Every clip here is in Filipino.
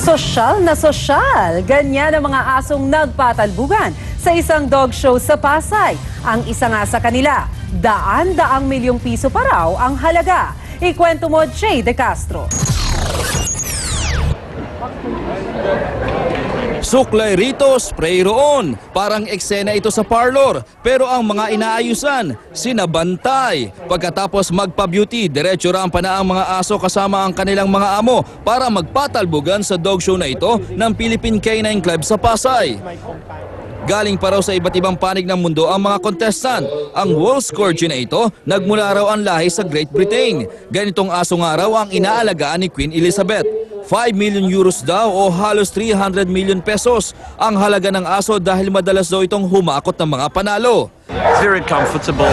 Sosyal na sosyal, ganyan ang mga asong nagpatalbugan sa isang dog show sa Pasay. Ang isa nga sa kanila, daan-daang milyong piso pa raw ang halaga. Ikwento mo, Jay De Castro. Suklay rito, spray roon. Parang eksena ito sa parlor. Pero ang mga inaayusan, sinabantay. Pagkatapos magpa-beauty, diretso rampa na ang mga aso kasama ang kanilang mga amo para magpatalbugan sa dog show na ito ng Philippine Canine Club sa Pasay. Galing pa raw sa iba't ibang panig ng mundo ang mga contestant. Ang Wolf Scourge na ito, nagmula raw ang lahi sa Great Britain. Ganitong aso nga raw ang inaalagaan ni Queen Elizabeth. 5 million euros daw o halos 300 million pesos ang halaga ng aso dahil madalas daw itong humakot ng mga panalo. Very comfortable.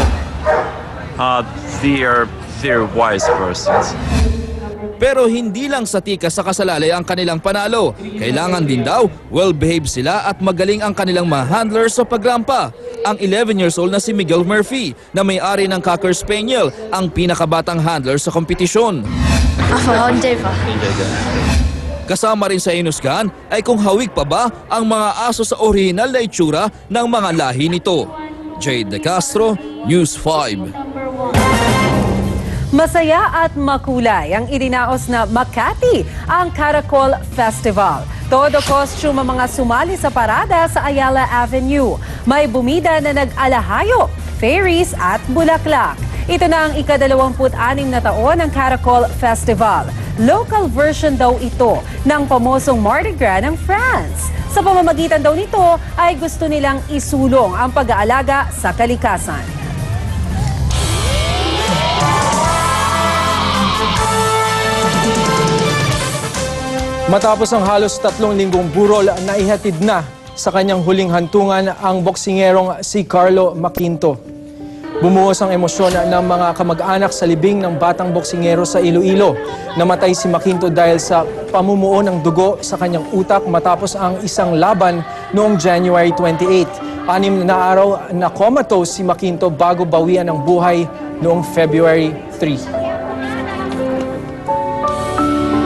They're wise persons. Pero hindi lang sa tika sa kasalalay ang kanilang panalo. Kailangan din daw, well-behaved sila at magaling ang kanilang mga handlers sa pagrampa. Ang 11 years old na si Miguel Murphy na may-ari ng Cocker Spaniel ang pinakabatang handler sa kompetisyon. Hindi pa. Kasama rin sa hinusgahan ay kung hawig pa ba ang mga aso sa orihinal na itsura ng mga lahi nito. Jade De Castro, News 5. Masaya at makulay ang idinaos na Makati ang Caracol Festival. Todo costume ang mga sumali sa parada sa Ayala Avenue. May bumida na nag-alahayo, fairies at bulaklak. Ito na ang ika-26 na taon ng Caracol Festival. Local version daw ito ng pamosong Mardi Gras ng France. Sa pamamagitan daw nito ay gusto nilang isulong ang pag-aalaga sa kalikasan. Matapos ang halos 3 linggong burol na ihatid na sa kanyang huling hantungan ang boksingerong si Carlo Maquinto. Bumuhos ang emosyon ng mga kamag-anak sa libing ng batang boksingero sa Iloilo. Namatay si Maquinto dahil sa pamumuo ng dugo sa kanyang utak matapos ang isang laban noong January 28. 6 na araw na comatose si Maquinto bago bawian ng buhay noong February 3.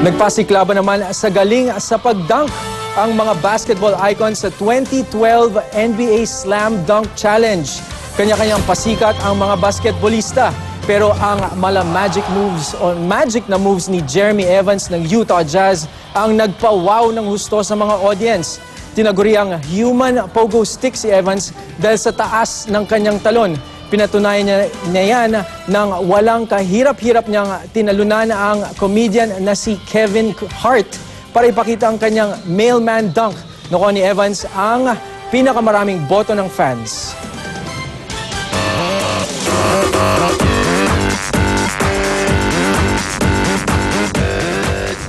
Nagpasiklaban naman sa galing sa pagdunk ang mga basketball icons sa 2012 NBA Slam Dunk Challenge. Kanya-kanyang pasikat ang mga basketballista. Pero ang magic na moves ni Jeremy Evans ng Utah Jazz ang nagpa-wow ng husto sa mga audience. Tinaguriang human pogo stick si Evans dahil sa taas ng kanyang talon. Pinatunayan niya yan nang walang kahirap-hirap niyang tinalunan ang comedian na si Kevin Hart para ipakita ang kanyang mailman dunk. Nakuha ni Evans ang pinakamaraming boto ng fans.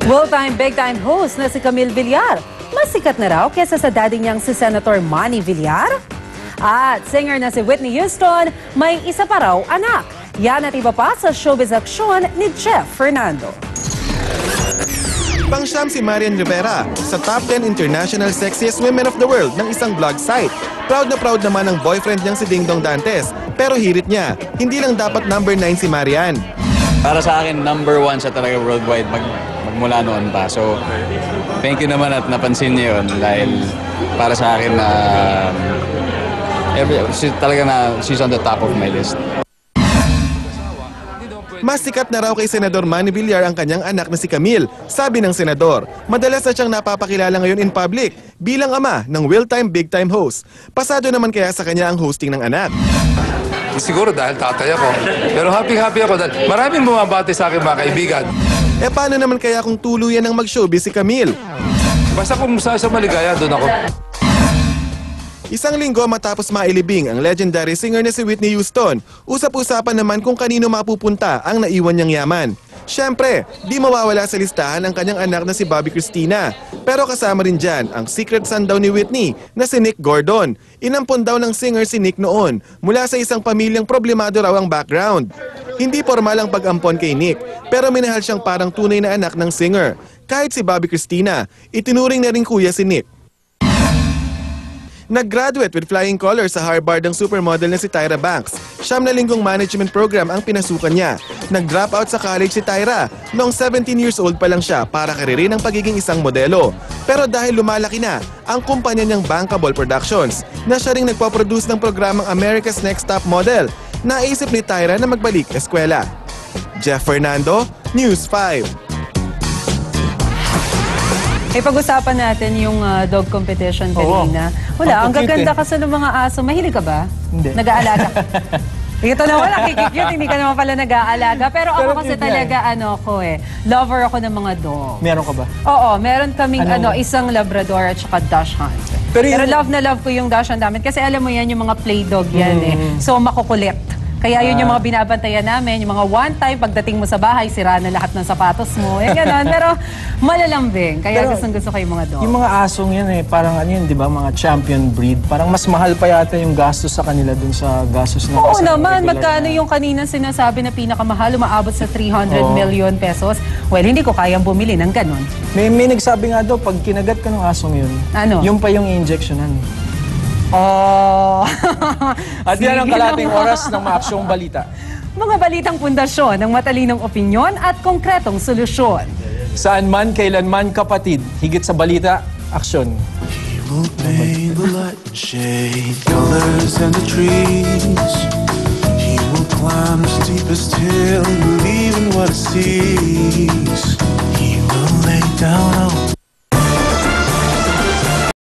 Well-time, big-time host na si Camille Villar. Mas sikat na raw kesa sa daddy niyang si Senator Manny Villar. At singer na si Whitney Houston, may isa pa raw anak. Yan at iba pa sa showbiz aksyon ni Jeff Fernando. Pangsyam si Marian Rivera sa top 10 International Sexiest Women of the World ng isang blog site. Proud na proud naman ang boyfriend niyang si Ding Dong Dantes. Pero hirit niya, hindi lang dapat number 9 si Marian. Para sa akin, number 1 siya talaga worldwide magmula noon pa. So, thank you naman at napansin niyo yun dahil para sa akin na she's on the top of my list. Mas sikat na raw kay Senador Manny Villar ang kanyang anak na si Camille. Sabi ng senador, madalas na siyang napapakilala ngayon in public bilang ama ng well-time, big-time host. Pasado naman kaya sa kanya ang hosting ng anak. Siguro dahil tatay ako. Pero happy ako dahil maraming bumabati sa akin mga kaibigan. Paano naman kaya kung tuluyan ng mag-showbiz si Camille? Basta kung sa maligaya, doon ako. Isang linggo matapos mailibing ang legendary singer na si Whitney Houston, usap-usapan naman kung kanino mapupunta ang naiwan niyang yaman. Siyempre, di mawawala sa listahan ang kanyang anak na si Bobby Cristina. Pero kasama rin dyan ang secret son daw ni Whitney na si Nick Gordon. Inampon daw ng singer si Nick noon mula sa isang pamilyang problemado raw ang background. Hindi formal ang pag-ampon kay Nick, pero minahal siyang parang tunay na anak ng singer. Kahit si Bobby Cristina, itinuring na rin kuya si Nick. Nag-graduate with flying colors sa Harvard ang supermodel na si Tyra Banks. 9 na linggong management program ang pinasukan niya. Nag-drop out sa college si Tyra. Noong 17 years old pa lang siya para karirin ang pagiging isang modelo. Pero dahil lumalaki na ang kumpanya niyang Bankable Productions, na siya ring nagpaproduce ng programang America's Next Top Model, naisip ni Tyra na magbalik eskwela. Jeff Fernando, News 5. Pag-usapan natin yung dog competition kanina. Wala, ang gaganda kasi ng mga aso. Mahilig ka ba? Hindi. Nag-aalaga? Ito na wala, kikikute, hindi ka naman pala nag-aalaga. Pero ako kasi cute talaga, lover ako ng mga dog. Meron ka ba? Oo, meron kaming Ano? isang Labrador at saka Dachshund. Pero Pero yung- love na love ko yung Dachshund namin kasi alam mo yan, yung mga play dog yan So makukulit. Kaya yun yung mga binabantayan namin, yung mga one time pagdating mo sa bahay, sira na lahat ng sapatos mo. Gano'n. Pero malalambing. Kaya Pero gusto ko yung mga dog. Yung mga asong yan parang ano yun, di ba, mga champion breed. Parang mas mahal pa yata yung gastos sa kanila dun sa gastos ng Oo isang naman, regular magkano na- yung kanina sinasabi na pinakamahal, umaabot sa 300 million pesos. Well, hindi ko kayang bumili ng ganon. May nagsabi nga daw, pag kinagat ka ng asong yun, Ano? yung pa yung injectionan. Oh. At yan ang Sige kalating naman. oras ng maaksyong balita. Mga balitang pundasyon ng matalinong opinyon at konkretong solusyon. Saan man, kailanman, kapatid. Higit sa balita, aksyon. will paint the light and shade colors and the trees. He will climb the steepest hill, believe in what he sees. He will lay down all